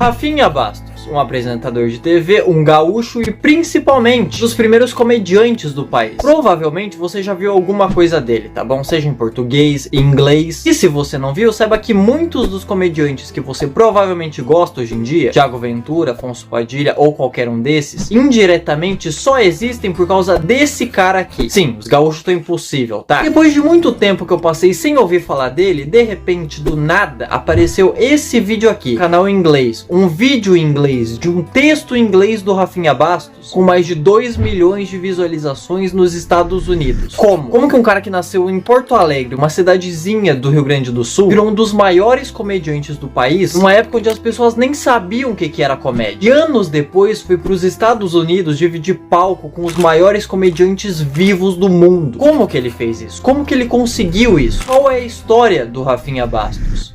Rafinha Bastos, um apresentador de TV, um gaúcho e principalmente dos primeiros comediantes do país. Provavelmente você já viu alguma coisa dele, tá bom? Seja em português, em inglês. E se você não viu, saiba que muitos dos comediantes que você provavelmente gosta hoje em dia, Thiago Ventura, Afonso Padilha ou qualquer um desses, indiretamente só existem por causa desse cara aqui. Sim, os gaúchos estão impossível, tá? Depois de muito tempo que eu passei sem ouvir falar dele, de repente, do nada, apareceu esse vídeo aqui, canal em inglês, um vídeo em inglês de um texto em inglês do Rafinha Bastos com mais de 2 milhões de visualizações nos Estados Unidos. Como que um cara que nasceu em Porto Alegre, uma cidadezinha do Rio Grande do Sul, virou um dos maiores comediantes do país, numa época onde as pessoas nem sabiam o que era comédia. E anos depois foi para os Estados Unidos dividir palco com os maiores comediantes vivos do mundo. Como que ele fez isso? Como que ele conseguiu isso? Qual é a história do Rafinha Bastos?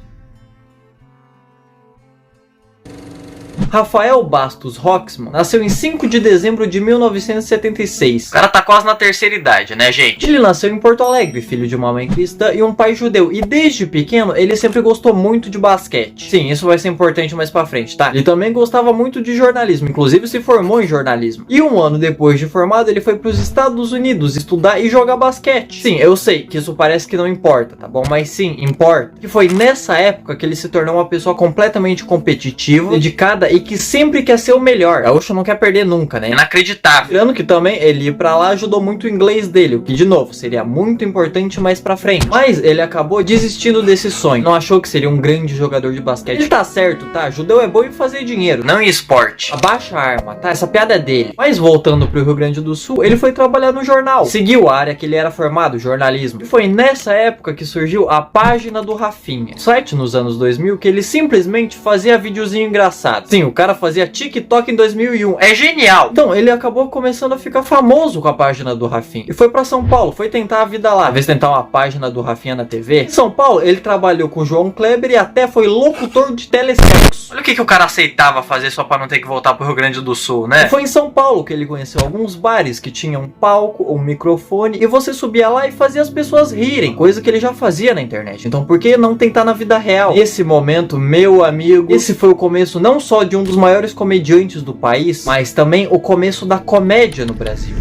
Rafael Bastos Roxman nasceu em 5 de dezembro de 1976. O cara tá quase na terceira idade, né, gente? Ele nasceu em Porto Alegre, filho de uma mãe cristã e um pai judeu. E desde pequeno, ele sempre gostou muito de basquete. Sim, isso vai ser importante mais pra frente, tá? Ele também gostava muito de jornalismo, inclusive se formou em jornalismo. E um ano depois de formado, ele foi pros Estados Unidos estudar e jogar basquete. Sim, eu sei que isso parece que não importa, tá bom? Mas sim, importa. Que foi nessa época que ele se tornou uma pessoa completamente competitiva, dedicada e que sempre quer ser o melhor. Gaúcho não quer perder nunca, né? Inacreditável. Tirando que também ele ir pra lá ajudou muito o inglês dele, o que de novo seria muito importante mais pra frente. Mas ele acabou desistindo desse sonho. Não achou que seria um grande jogador de basquete. Ele tá certo, tá? Judeu é bom em fazer dinheiro, não em esporte. Abaixa a arma, tá? Essa piada é dele. Mas voltando pro Rio Grande do Sul, ele foi trabalhar no jornal. Seguiu a área que ele era formado, jornalismo. E foi nessa época que surgiu a página do Rafinha. Site nos anos 2000 que ele simplesmente fazia videozinho engraçado. Sim, o cara fazia TikTok em 2001. É genial! Então, ele acabou começando a ficar famoso com a página do Rafinha. E foi pra São Paulo, foi tentar a vida lá. Talvez tentar uma página do Rafinha na TV. Em São Paulo, ele trabalhou com o João Kleber e até foi locutor de telesexo. Olha o que o cara aceitava fazer só pra não ter que voltar pro Rio Grande do Sul, né? E foi em São Paulo que ele conheceu alguns bares que tinham um palco, um microfone, e você subia lá e fazia as pessoas rirem. Coisa que ele já fazia na internet. Então, por que não tentar na vida real? Nesse momento, meu amigo, esse foi o começo não só de um dos maiores comediantes do país, mas também o começo da comédia no Brasil.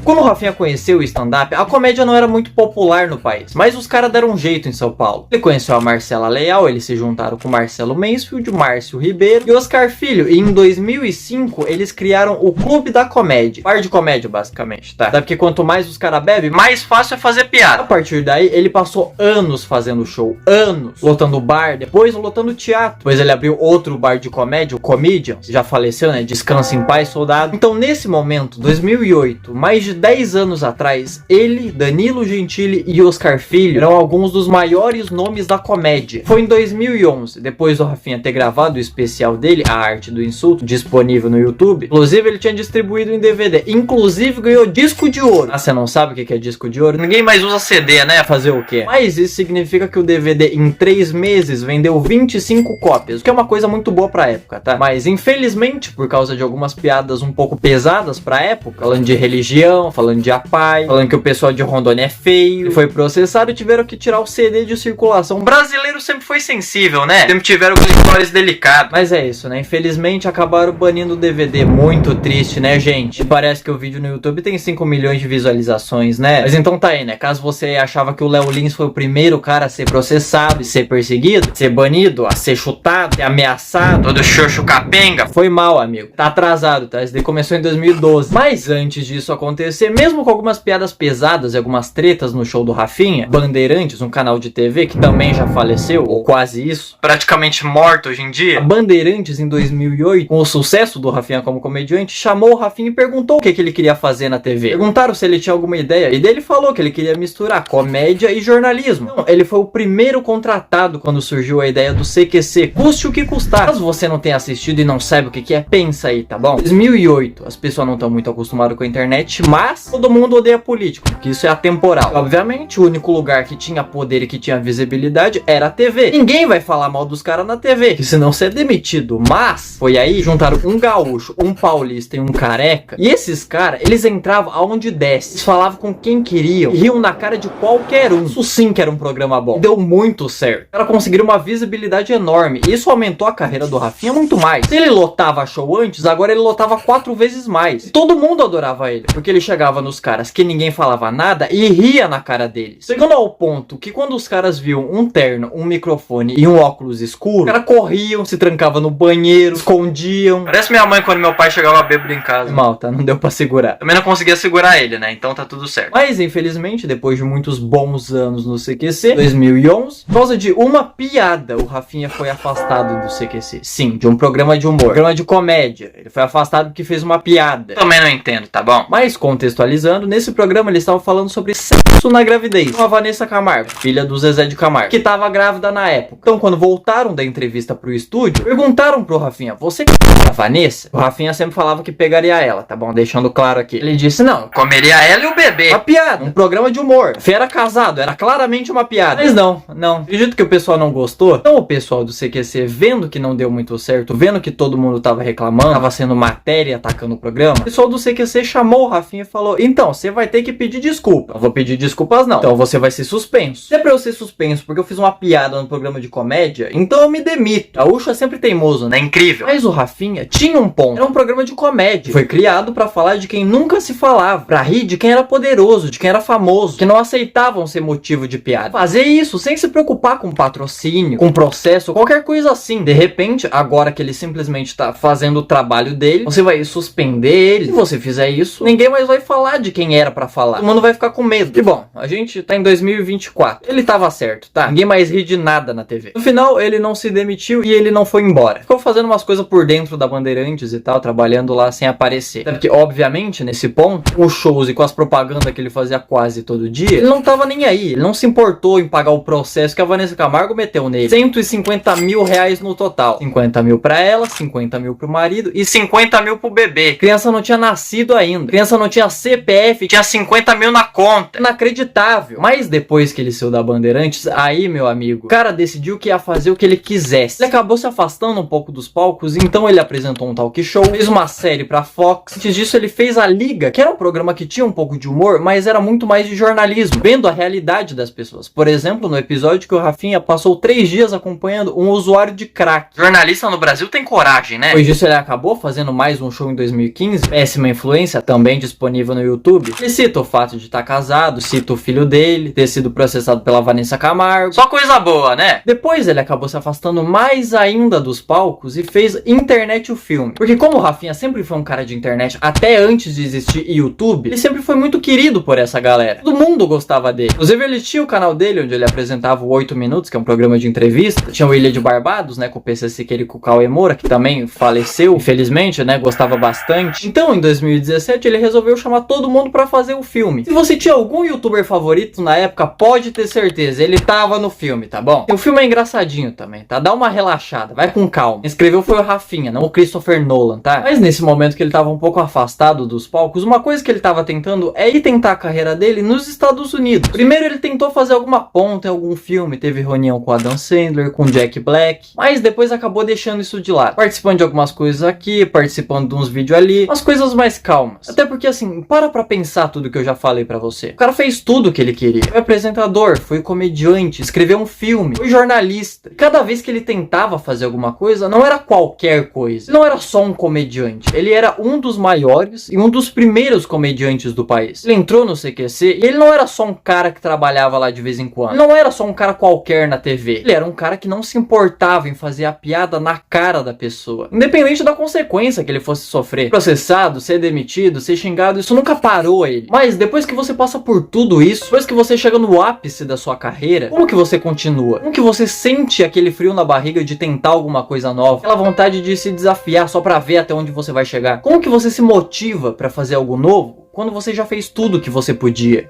Quando o Rafinha conheceu o stand-up, a comédia não era muito popular no país, mas os caras deram um jeito em São Paulo. Ele conheceu a Marcela Leal, eles se juntaram com Marcelo Mansfield, Márcio Ribeiro e Oscar Filho, e em 2005 eles criaram o Clube da Comédia. Bar de comédia, basicamente, tá? Porque quanto mais os caras bebem, mais fácil é fazer piada. A partir daí, ele passou anos fazendo show, anos, lotando bar, depois lotando teatro. Depois ele abriu outro bar de comédia, o Comedians, já faleceu, né? Descansa em paz, soldado. Então, nesse momento, 2008, mais de 10 anos atrás, ele, Danilo Gentili e Oscar Filho eram alguns dos maiores nomes da comédia. Foi em 2011, depois do Rafinha ter gravado o especial dele, A Arte do Insulto, disponível no YouTube. Inclusive, ele tinha distribuído em DVD. Inclusive, ganhou disco de ouro. Ah, você não sabe o que é disco de ouro? Ninguém mais usa CD, né? Fazer o quê? Mas isso significa que o DVD, em 3 meses, vendeu 25 cópias, o que é uma coisa muito boa pra época, tá? Mas, infelizmente, por causa de algumas piadas um pouco pesadas pra época, falando de religião, falando de apai, falando que o pessoal de Rondônia é feio, foi processado e tiveram que tirar o CD de circulação. O brasileiro sempre foi sensível, né? Sempre tiveram histórias delicadas. Mas é isso, né? Infelizmente acabaram banindo o DVD. Muito triste, né, gente? E parece que o vídeo no YouTube tem 5 milhões de visualizações, né? Mas então tá aí, né? Caso você achava que o Léo Lins foi o primeiro cara a ser processado e ser perseguido, ser banido, a ser chutado, ser ameaçado, todo xoxo capenga, foi mal, amigo. Tá atrasado, tá? Isso daí começou em 2012. Mas antes disso acontecer, mesmo com algumas piadas pesadas e algumas tretas no show do Rafinha, Bandeirantes, um canal de TV que também já faleceu, ou quase isso, praticamente morto hoje em dia, a Bandeirantes em 2008, com o sucesso do Rafinha como comediante, chamou o Rafinha e perguntou o que ele queria fazer na TV. Perguntaram se ele tinha alguma ideia, e daí ele falou que ele queria misturar comédia e jornalismo. Então, ele foi o primeiro contratado quando surgiu a ideia do CQC, custe o que custar. Caso você não tenha assistido e não saiba o que é, pensa aí, tá bom? 2008, as pessoas não estão muito acostumadas com a internet, mas Mas todo mundo odeia político, porque isso é atemporal. Obviamente, o único lugar que tinha poder e que tinha visibilidade era a TV. Ninguém vai falar mal dos caras na TV, que senão você é demitido. Mas foi aí, juntaram um gaúcho, um paulista e um careca. E esses caras, eles entravam aonde desce. Eles falavam com quem queriam. E riam na cara de qualquer um. Isso sim que era um programa bom. Deu muito certo. Os caras conseguiram uma visibilidade enorme. E isso aumentou a carreira do Rafinha muito mais. Se ele lotava show antes, agora ele lotava 4 vezes mais. E todo mundo adorava ele. Porque ele chegava nos caras que ninguém falava nada e ria na cara deles. Chegando ao ponto que quando os caras viam um terno, um microfone e um óculos escuro, os caras corriam, se trancavam no banheiro, escondiam. Parece minha mãe quando meu pai chegava bêbado em casa. Mal, tá? Não deu pra segurar. Também não conseguia segurar ele, né? Então tá tudo certo. Mas, infelizmente, depois de muitos bons anos no CQC, 2011, por causa de uma piada, o Rafinha foi afastado do CQC. Sim, de um programa de humor. Programa de comédia. Ele foi afastado porque fez uma piada. Também não entendo, tá bom? Mas, contextualizando, nesse programa eles estavam falando sobre sexo na gravidez. Com a Vanessa Camargo, filha do Zezé de Camargo, que tava grávida na época. Então, quando voltaram da entrevista pro estúdio, perguntaram pro Rafinha, você quer a Vanessa? O Rafinha sempre falava que pegaria ela, tá bom? Deixando claro aqui. Ele disse, não, comeria ela e o bebê. Uma piada, um programa de humor. Fê era casado, era claramente uma piada. Mas não. Acredito que o pessoal não gostou. Então o pessoal do CQC, vendo que não deu muito certo, vendo que todo mundo tava reclamando, tava sendo matéria, atacando o programa, o pessoal do CQC chamou o Rafinha e falou, então, você vai ter que pedir desculpa. Eu vou pedir desculpas não. Então você vai ser suspenso. Se é pra eu ser suspenso porque eu fiz uma piada no programa de comédia, então eu me demito. A Gaúcho é sempre teimoso, né? Incrível. Mas o Rafinha tinha um ponto. Era um programa de comédia. Foi criado pra falar de quem nunca se falava. Pra rir de quem era poderoso, de quem era famoso, que não aceitavam ser motivo de piada. Fazer isso sem se preocupar com patrocínio, com processo, qualquer coisa assim. De repente, agora que ele simplesmente tá fazendo o trabalho dele, você vai suspender ele. Se você fizer isso, ninguém mais vai falar de quem era pra falar. Todo mundo vai ficar com medo. E bom, a gente tá em 2024. Ele tava certo, tá? Ninguém mais ri de nada na TV. No final, ele não se demitiu e ele não foi embora. Ficou fazendo umas coisas por dentro da Bandeirantes e tal, trabalhando lá sem aparecer. Até porque, obviamente, nesse ponto, com os shows e com as propagandas que ele fazia quase todo dia, ele não tava nem aí. Ele não se importou em pagar o processo que a Vanessa Camargo meteu nele. 150 mil reais no total. 50 mil pra ela, 50 mil pro marido e 50 mil pro bebê. Criança não tinha nascido ainda. Criança não tinha CPF, tinha 50 mil na conta. Inacreditável. Mas depois que ele saiu da Bandeirantes, aí, meu amigo, o cara decidiu que ia fazer o que ele quisesse. Ele acabou se afastando um pouco dos palcos, então ele apresentou um talk show, fez uma série pra Fox. Antes disso, ele fez a Liga, que era um programa que tinha um pouco de humor, mas era muito mais de jornalismo, vendo a realidade das pessoas. Por exemplo, no episódio que o Rafinha passou 3 dias acompanhando um usuário de crack. Jornalista no Brasil tem coragem, né? Depois disso, ele acabou fazendo mais um show em 2015, Péssima Influência, também disponível no YouTube. Ele cita o fato de estar casado, cita o filho dele, ter sido processado pela Vanessa Camargo. Só coisa boa, né? Depois ele acabou se afastando mais ainda dos palcos e fez Internet o Filme. Porque como o Rafinha sempre foi um cara de internet, até antes de existir YouTube, ele sempre foi muito querido por essa galera. Todo mundo gostava dele. Inclusive ele tinha o canal dele, onde ele apresentava o 8 Minutos, que é um programa de entrevista. Tinha o Ilha de Barbados, né, com o PC Siqueira e com o Cauê Moura, que também faleceu, infelizmente, né, gostava bastante. Então, em 2017, ele resolveu chamar todo mundo pra fazer o filme. Se você tinha algum youtuber favorito na época, pode ter certeza, ele tava no filme, tá bom? E o filme é engraçadinho também, tá? Dá uma relaxada, vai com calma. Quem escreveu foi o Rafinha, não o Christopher Nolan, tá? Mas nesse momento que ele tava um pouco afastado dos palcos, uma coisa que ele tava tentando é ir tentar a carreira dele nos Estados Unidos. Primeiro ele tentou fazer alguma ponta em algum filme, teve reunião com Adam Sandler, com Jack Black, mas depois acabou deixando isso de lado. Participando de algumas coisas aqui, participando de uns vídeos ali, umas coisas mais calmas. Até porque assim, para pra pensar tudo que eu já falei pra você. O cara fez tudo o que ele queria. Foi apresentador, foi comediante, escreveu um filme, foi jornalista. Cada vez que ele tentava fazer alguma coisa, não era qualquer coisa. Ele não era só um comediante. Ele era um dos maiores e um dos primeiros comediantes do país. Ele entrou no CQC e ele não era só um cara que trabalhava lá de vez em quando. Ele não era só um cara qualquer na TV. Ele era um cara que não se importava em fazer a piada na cara da pessoa. Independente da consequência que ele fosse sofrer. Processado, ser demitido, ser xingado, isso nunca parou ele. Mas depois que você passa por tudo isso, depois que você chega no ápice da sua carreira, como que você continua? Como que você sente aquele frio na barriga de tentar alguma coisa nova? Aquela vontade de se desafiar só pra ver até onde você vai chegar? Como que você se motiva pra fazer algo novo quando você já fez tudo que você podia?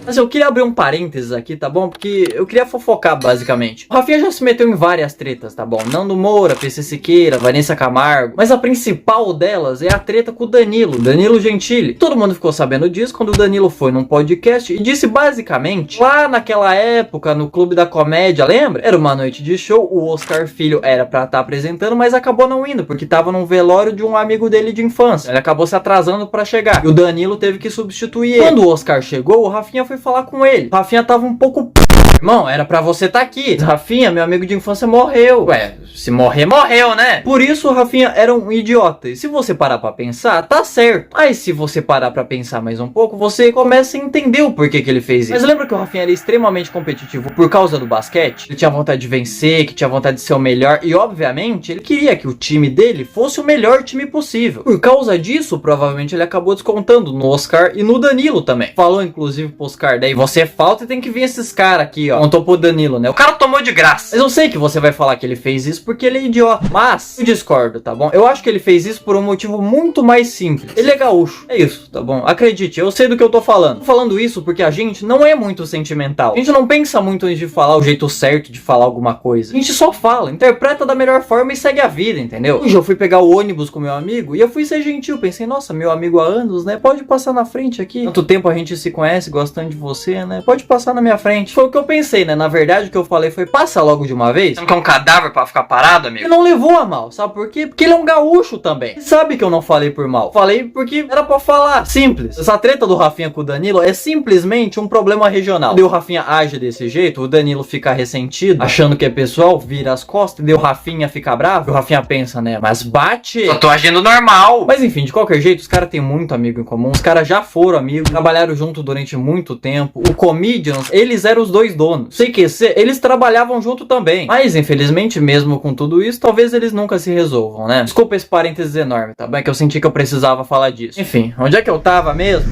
Mas eu queria abrir um parênteses aqui, tá bom? Porque eu queria fofocar, basicamente. O Rafinha já se meteu em várias tretas, tá bom? Nando Moura, PC Siqueira, Vanessa Camargo. Mas a principal delas é a treta com o Danilo Gentili. Todo mundo ficou sabendo disso quando o Danilo foi num podcast e disse basicamente, lá naquela época, no Clube da Comédia, lembra? Era uma noite de show, o Oscar Filho era pra estar apresentando, mas acabou não indo, porque tava num velório de um amigo dele de infância. Ele acabou se atrasando pra chegar. E o Danilo teve que substituir ele. Quando o Oscar chegou, o Rafinha foi falar com ele. O Rafinha tava um pouco... Irmão, era pra você tá aqui. Rafinha, meu amigo de infância, morreu. Ué, se morrer, morreu, né? Por isso o Rafinha era um idiota. E se você parar pra pensar, tá certo. Mas se você parar pra pensar mais um pouco, você começa a entender o porquê que ele fez isso. Mas lembra que o Rafinha era extremamente competitivo por causa do basquete? Ele tinha vontade de vencer, que tinha vontade de ser o melhor. E obviamente, ele queria que o time dele fosse o melhor time possível. Por causa disso, provavelmente ele acabou descontando no Oscar e no Danilo também. Falou inclusive pro Oscar, daí você falta e tem que vir esses caras aqui, ó. Contou pro Danilo, né? O cara tomou de graça. Mas eu sei que você vai falar que ele fez isso porque ele é idiota. Mas eu discordo, tá bom? Eu acho que ele fez isso por um motivo muito mais simples. Ele é gaúcho. É isso, tá bom? Acredite, eu sei do que eu tô falando. Tô falando isso porque a gente não é muito sentimental. A gente não pensa muito antes de falar o jeito certo de falar alguma coisa. A gente só fala, interpreta da melhor forma e segue a vida, entendeu? Hoje eu fui pegar o ônibus com meu amigo e eu fui ser gentil. Pensei, nossa, meu amigo há anos, né? Pode passar na frente aqui. Tanto tempo a gente se conhece, gostando de você, né? Pode passar na minha frente. Foi o que eu pensei, né? Na verdade, o que eu falei foi, passa logo de uma vez. Você não quer um cadáver pra ficar parado, amigo? Ele não levou a mal, sabe por quê? Porque ele é um gaúcho também. Ele sabe que eu não falei por mal. Falei porque era pra falar. Simples. Essa treta do Rafinha com o Danilo é simplesmente um problema regional. Quando o Rafinha age desse jeito, o Danilo fica ressentido, achando que é pessoal, vira as costas, e o Rafinha fica bravo. O Rafinha pensa, né? Mas bate. Eu tô agindo normal. Mas enfim, de qualquer jeito, os caras têm muito amigo em comum. Os caras já foram amigos, trabalharam junto durante muito tempo. O Comedians, eles eram os dois donos. CQC, eles trabalhavam junto também. Mas, infelizmente, mesmo com tudo isso, talvez eles nunca se resolvam, né? Desculpa esse parênteses enorme, tá bem? Que eu senti que eu precisava falar disso. Enfim, onde é que eu tava mesmo?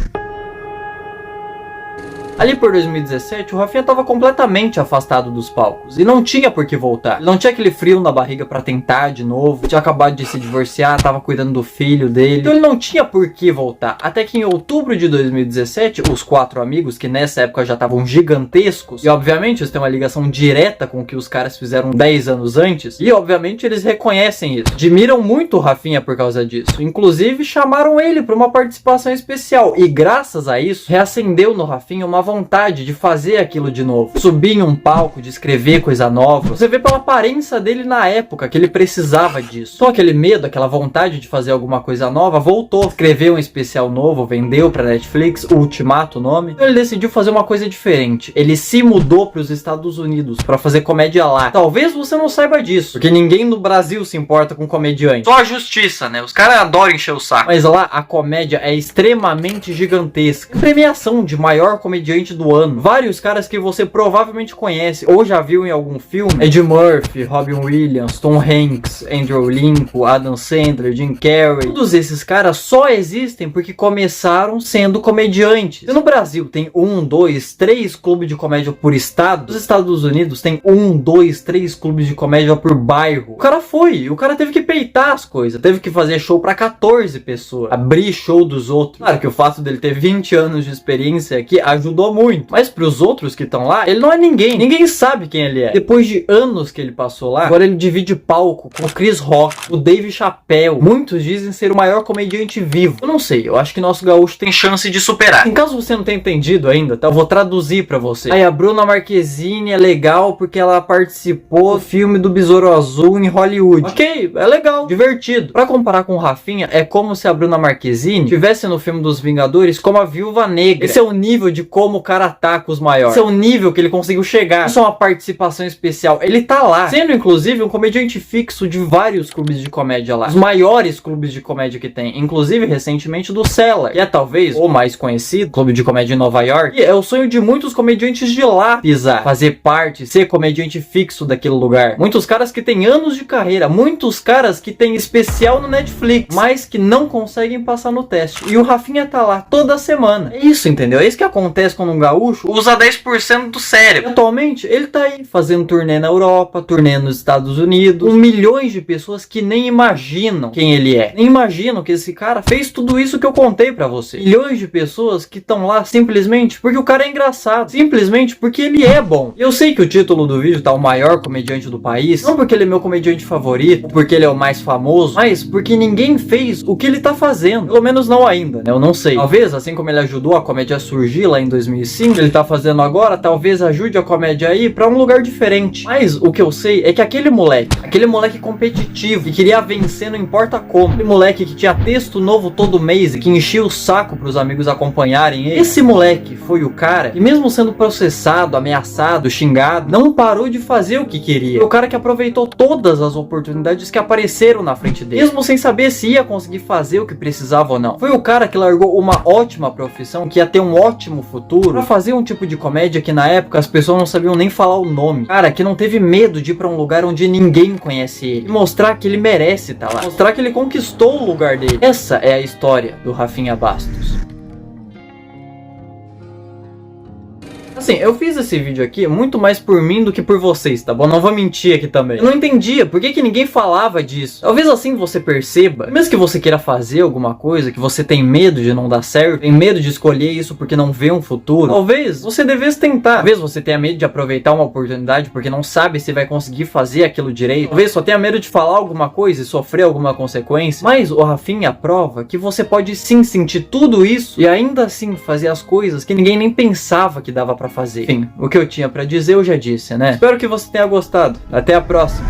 Ali por 2017, o Rafinha tava completamente afastado dos palcos e não tinha por que voltar. Ele não tinha aquele frio na barriga pra tentar de novo, tinha acabado de se divorciar, tava cuidando do filho dele, então ele não tinha por que voltar. Até que em outubro de 2017, os 4 amigos, que nessa época já estavam gigantescos, e obviamente eles têm uma ligação direta com o que os caras fizeram 10 anos antes, e obviamente eles reconhecem isso. Admiram muito o Rafinha por causa disso, inclusive chamaram ele pra uma participação especial, e graças a isso, reacendeu no Rafinha uma vontade de fazer aquilo de novo. Subir em um palco, de escrever coisa nova. Você vê pela aparência dele na época que ele precisava disso. Então aquele medo, aquela vontade de fazer alguma coisa nova voltou. Escreveu um especial novo, vendeu pra Netflix, o Ultimato o nome. Então ele decidiu fazer uma coisa diferente. Ele se mudou para os Estados Unidos pra fazer comédia lá. Talvez você não saiba disso, porque ninguém no Brasil se importa com comediante. Só a justiça, né? Os caras adoram encher o saco. Mas lá a comédia é extremamente gigantesca. Premiação de maior comediante do ano. Vários caras que você provavelmente conhece ou já viu em algum filme. Ed Murphy, Robin Williams, Tom Hanks, Andrew Lincoln, Adam Sandler, Jim Carrey. Todos esses caras só existem porque começaram sendo comediantes. E no Brasil tem 1, 2, 3 clubes de comédia por estado. Nos Estados Unidos tem 1, 2, 3 clubes de comédia por bairro. O cara teve que peitar as coisas. Teve que fazer show pra 14 pessoas. Abrir show dos outros. Claro que o fato dele ter 20 anos de experiência aqui ajudou muito, mas pros outros que estão lá, ele não é ninguém. Ninguém sabe quem ele é. Depois de anos que ele passou lá, agora ele divide palco com o Chris Rock, o Dave Chappelle. Muitos dizem ser o maior comediante vivo. Eu não sei, eu acho que nosso gaúcho tem chance de superar. Em caso você não tenha entendido ainda, tá? Eu vou traduzir pra você. Aí a Bruna Marquezine é legal porque ela participou do filme do Besouro Azul em Hollywood. Ok, é legal, divertido. Pra comparar com o Rafinha, é como se a Bruna Marquezine tivesse no filme dos Vingadores como a Viúva Negra. Esse é o nível de como o cara ataca os maiores. Esse é o nível que ele conseguiu chegar. Isso é uma participação especial. Ele tá lá, sendo inclusive um comediante fixo de vários clubes de comédia lá. Os maiores clubes de comédia que tem. Inclusive, recentemente, do Cellar, que é talvez o mais conhecido clube de comédia em Nova York. E é o sonho de muitos comediantes de lá pisar, fazer parte, ser comediante fixo daquele lugar. Muitos caras que têm anos de carreira. Muitos caras que têm especial no Netflix, mas que não conseguem passar no teste. E o Rafinha tá lá toda semana. É isso, entendeu? É isso que acontece quando num gaúcho usa 10% do cérebro. E atualmente, ele tá aí fazendo turnê na Europa, turnê nos Estados Unidos, com milhões de pessoas que nem imaginam quem ele é. Nem imaginam que esse cara fez tudo isso que eu contei pra você. Milhões de pessoas que estão lá simplesmente porque o cara é engraçado. Simplesmente porque ele é bom. Eu sei que o título do vídeo tá o maior comediante do país. Não porque ele é meu comediante favorito, ou porque ele é o mais famoso, mas porque ninguém fez o que ele tá fazendo. Pelo menos não ainda, né? Eu não sei. Talvez, assim como ele ajudou a comédia a surgir lá em 2005, ele tá fazendo agora, talvez ajude a comédia a ir pra um lugar diferente. Mas o que eu sei é que aquele moleque competitivo, que queria vencer não importa como, aquele moleque que tinha texto novo todo mês e que enchia o saco pros amigos acompanharem ele, esse moleque foi o cara que, mesmo sendo processado, ameaçado, xingado, não parou de fazer o que queria. Foi o cara que aproveitou todas as oportunidades que apareceram na frente dele, mesmo sem saber se ia conseguir fazer o que precisava ou não. Foi o cara que largou uma ótima profissão, que ia ter um ótimo futuro, pra fazer um tipo de comédia que na época as pessoas não sabiam nem falar o nome. Cara, que não teve medo de ir pra um lugar onde ninguém conhece ele, e mostrar que ele merece estar lá, mostrar que ele conquistou o lugar dele. Essa é a história do Rafinha Bastos. Assim, eu fiz esse vídeo aqui muito mais por mim do que por vocês, tá bom? Não vou mentir aqui também. Eu não entendia por que ninguém falava disso. Talvez assim você perceba, mesmo que você queira fazer alguma coisa, que você tem medo de não dar certo, tem medo de escolher isso porque não vê um futuro, talvez você devesse tentar. Talvez você tenha medo de aproveitar uma oportunidade porque não sabe se vai conseguir fazer aquilo direito. Talvez só tenha medo de falar alguma coisa e sofrer alguma consequência. Mas o Rafinha prova que você pode sim sentir tudo isso e ainda assim fazer as coisas que ninguém nem pensava que dava pra fazer. Enfim, o que eu tinha pra dizer eu já disse, né? Espero que você tenha gostado. Até a próxima.